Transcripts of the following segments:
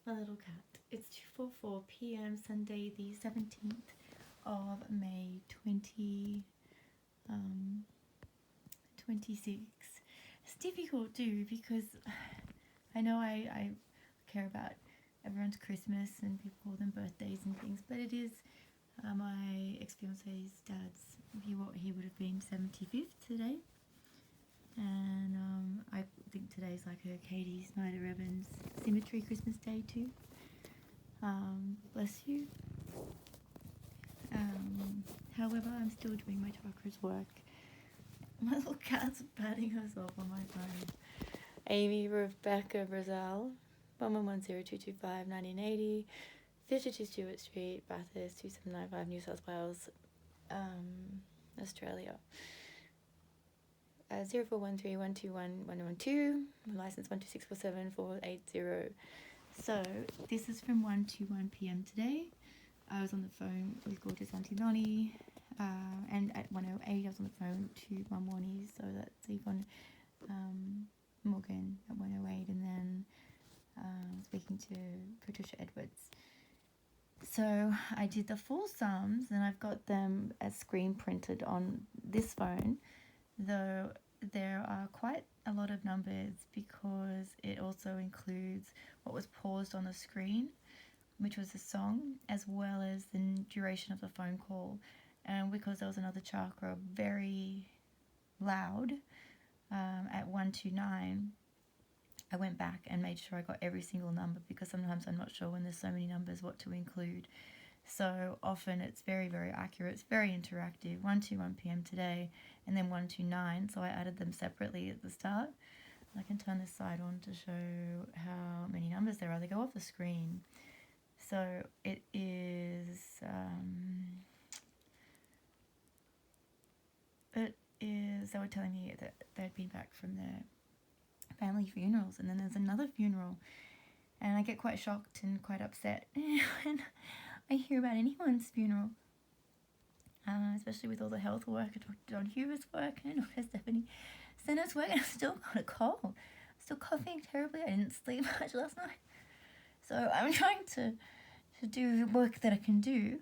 my little cat. It's 2:44 p.m. Sunday, the 17th of May, 2026. It's difficult too because I know I care about everyone's Christmas and people call them birthdays and things, but it is my ex-fiance's dad's, he would have been 75th today. And I think today's like her Katie Snyder Evans Symmetry Christmas Day too. Bless you. However, I'm still doing my chakras work. My little cat's patting herself on my phone. AIMEE Rebecca BRAZL, 1110225 1980, 52 Stewart Street, Bathurst 2795, New South Wales, Australia. 0413121112, license 126474480. So this is from 1 p.m. today. I was on the phone with gorgeous Auntie Lonnie, and at 1:08 I was on the phone to Mum Warnie, so that's Yvonne Morgan at 1:08, and then speaking to Patricia Edwards. So I did the full sums, and I've got them as screen printed on this phone, though there are quite a lot of numbers because it also includes what was paused on the screen, which was a song, as well as the duration of the phone call. And because there was another chakra very loud at 129, I went back and made sure I got every single number, because sometimes I'm not sure when there's so many numbers what to include. So often it's very, very accurate. It's very interactive. 1 p.m. today, and then 129. So I added them separately at the start. I can turn this side on to show how many numbers there are. They go off the screen. So it is, they were telling me that they'd been back from their family funerals, and then there's another funeral, and I get quite shocked and quite upset when I hear about anyone's funeral, especially with all the health work, Dr. John Huber's work and Dr. Stephanie Senner's work, and I've still got a cold. I'm still coughing terribly. I didn't sleep much last night, so I'm trying to do the work that I can do,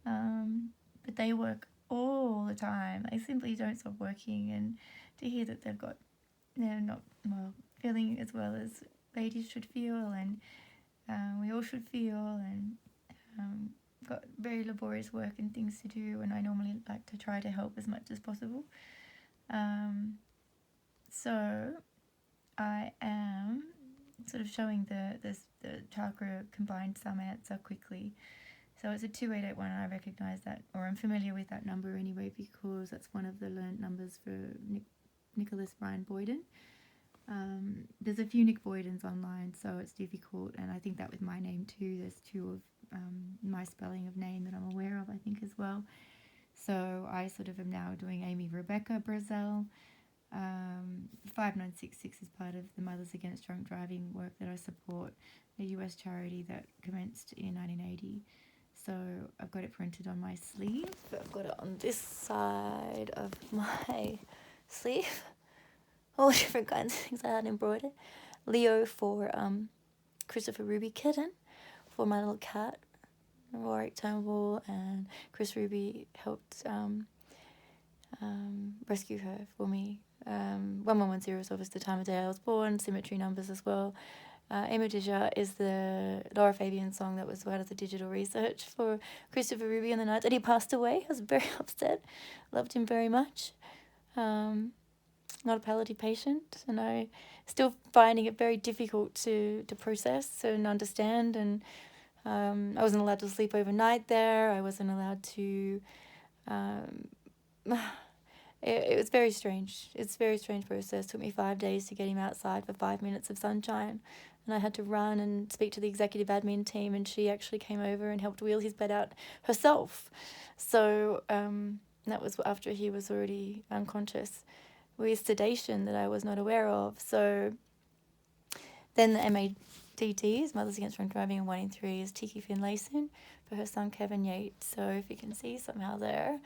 but they work all the time. They simply don't stop working, and to hear that they're not feeling as well as ladies should feel, and we all should feel, and got very laborious work and things to do, and I normally like to try to help as much as possible. So I am sort of showing the chakra combined sum answer quickly. So it's a 2881, and I recognise that, or I'm familiar with that number anyway, because that's one of the learned numbers for Nicholas Brian Boyden. There's a few Nick Boydens online, so it's difficult, and I think that with my name too, there's two of my spelling of name that I'm aware of, I think, as well. So I sort of am now doing AIMEE Rebecca BRAZL. 5966 is part of the Mothers Against Drunk Driving work that I support, a US charity that commenced in 1980. So I've got it printed on my sleeve. I've got it on this side of my sleeve. All different kinds of things I had embroidered. Leo for Christopher Ruby Kitten, for my little cat, Warwick Turnbull, and Chris Ruby helped rescue her for me. 1110 is obviously the time of day I was born, symmetry numbers as well. Imagisha is the Laura Fabian song that was part of the digital research for Christopher Ruby on the night that he passed away. I was very upset. Loved him very much. Not a palliative patient, and I still finding it very difficult to process and understand, and I wasn't allowed to sleep overnight there. I wasn't allowed to it was very strange. It's a very strange process. It took me 5 days to get him outside for 5 minutes of sunshine, and I had to run and speak to the executive admin team, and she actually came over and helped wheel his bed out herself. So that was after he was already unconscious with sedation that I was not aware of. So then the MADDs, Mothers Against Drunk Driving, and 1 in 3 is Tiki Finlayson for her son Kevin Yates. So if you can see somehow there,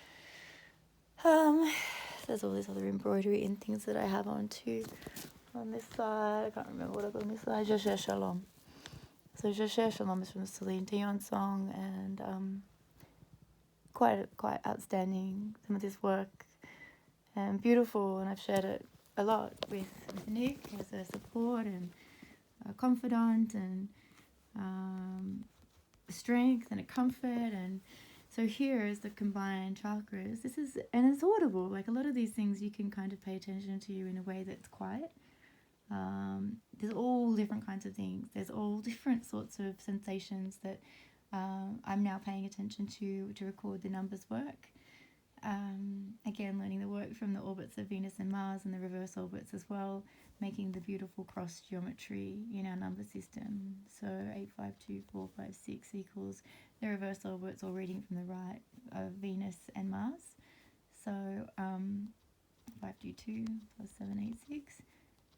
there's all this other embroidery and things that I have on too. On this side, I can't remember what I've got on this side, Joshua Shalom. So Je cherche Shalom is from the Celine Dion song, and quite outstanding, some of this work, and beautiful, and I've shared it a lot with Nick as a support and a confidant, and strength and a comfort. And so here is the combined chakras. This is, and it's audible, like a lot of these things you can kind of pay attention to in a way that's quiet. There's all different kinds of things, there's all different sorts of sensations that I'm now paying attention to record the numbers work. Again, learning the work from the orbits of Venus and Mars and the reverse orbits as well, making the beautiful cross geometry in our number system. So 852456 equals the reverse orbits, all reading from the right, of Venus and Mars. So 522 plus 786,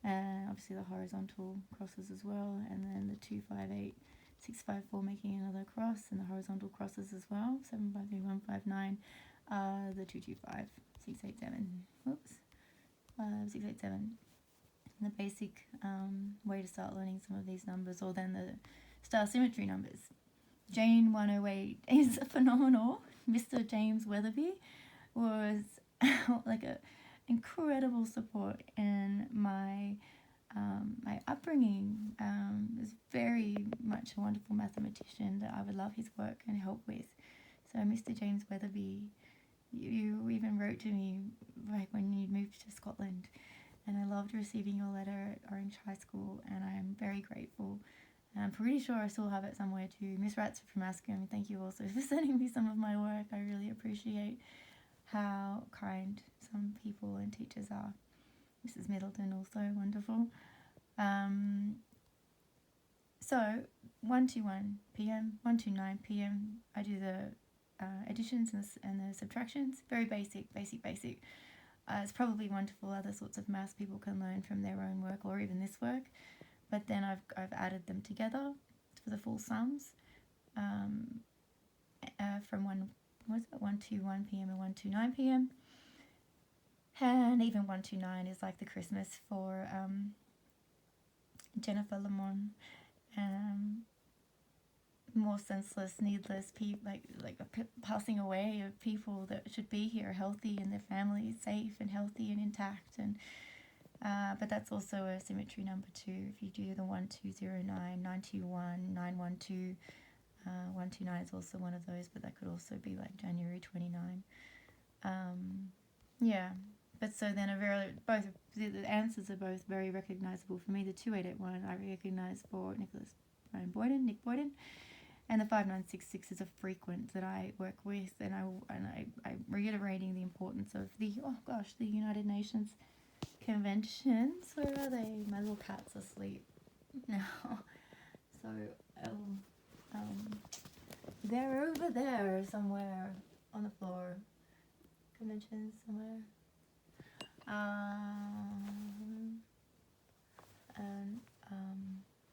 and obviously the horizontal crosses as well, and then the 258654 making another cross, and the horizontal crosses as well, 753159. The 225, 687, whoops, 687. And the basic way to start learning some of these numbers, or then the star symmetry numbers. Jane 108 is phenomenal. Mr. James Weatherby was like a incredible support in my my upbringing. Is very much a wonderful mathematician that I would love his work and help with. So Mr. James Weatherby, you even wrote to me like when you moved to Scotland, and I loved receiving your letter at Orange High School, and I am very grateful. And I'm pretty sure I still have it somewhere too. Miss Ratsford from Ascom, thank you also for sending me some of my work. I really appreciate how kind some people and teachers are. Mrs. Middleton also wonderful. So 1:21 p.m, 1:29 p.m, I do the additions and the subtractions. Very basic. It's probably wonderful other sorts of maths people can learn from their own work, or even this work. But then I've added them together for the full sums from 1:21 p.m. and 1:29 p.m. And even 1:29 is like the Christmas for Jennifer Lamont. More senseless, needless like passing away of people that should be here, healthy, and their families safe and healthy and intact. And but that's also a symmetry number too. If you do the 1209, 921, 912, 129 is also one of those, but that could also be like January 29. Yeah. But so then both the answers are both very recognizable for me. The 2881 I recognize for Nick Boyden, and the 5966 is a frequent that I work with, and I'm reiterating the importance of the United Nations conventions. Where are they? My little cat's asleep now. So they're over there somewhere on the floor. Conventions somewhere.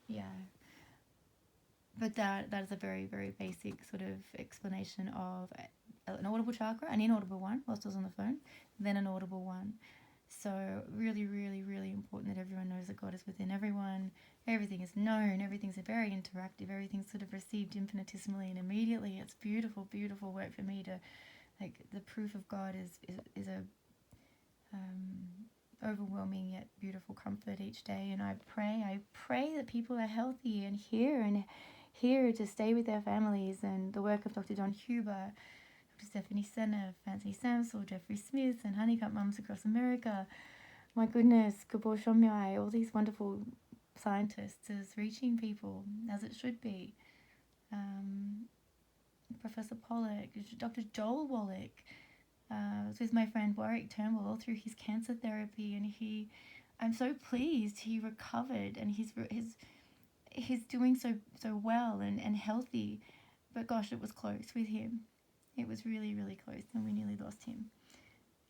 Yeah. But that is a very, very basic sort of explanation of an audible chakra, an inaudible one whilst I was on the phone, then an audible one. So really, really, really important that everyone knows that God is within everyone. Everything is known. Everything's very interactive. Everything's sort of received infinitesimally and immediately. It's beautiful, beautiful work for me to, like, the proof of God is a overwhelming yet beautiful comfort each day. And I pray that people are healthy and here to stay with their families, and the work of Dr. John Huber, Dr. Stephanie Senna, Anthony Samsel, Jeffrey Smith, and Honeycup Mums across America. My goodness, Gabor Shomyai, all these wonderful scientists is reaching people as it should be. Professor Pollack, Dr. Joel Wallach, was with my friend Warwick Turnbull all through his cancer therapy, and I'm so pleased he recovered, and he's doing so well and healthy. But gosh, it was close with him. It was really, really close, and we nearly lost him.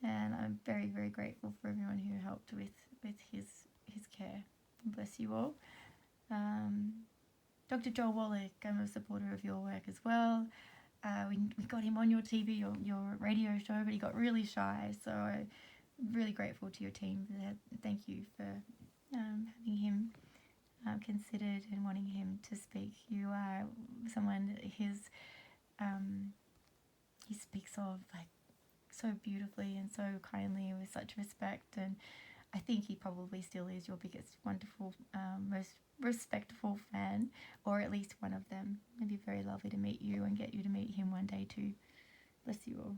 And I'm very, very grateful for everyone who helped with his care. Bless you all. Dr. Joel Wallach, I'm a supporter of your work as well. We got him on your TV, your radio show, but he got really shy. So I'm really grateful to your team. Thank you for having him considered and wanting him to speak. You are someone he speaks of like so beautifully and so kindly with such respect, and I think he probably still is your biggest, wonderful, most respectful fan, or at least one of them. It'd be very lovely to meet you and get you to meet him one day too. Bless you all.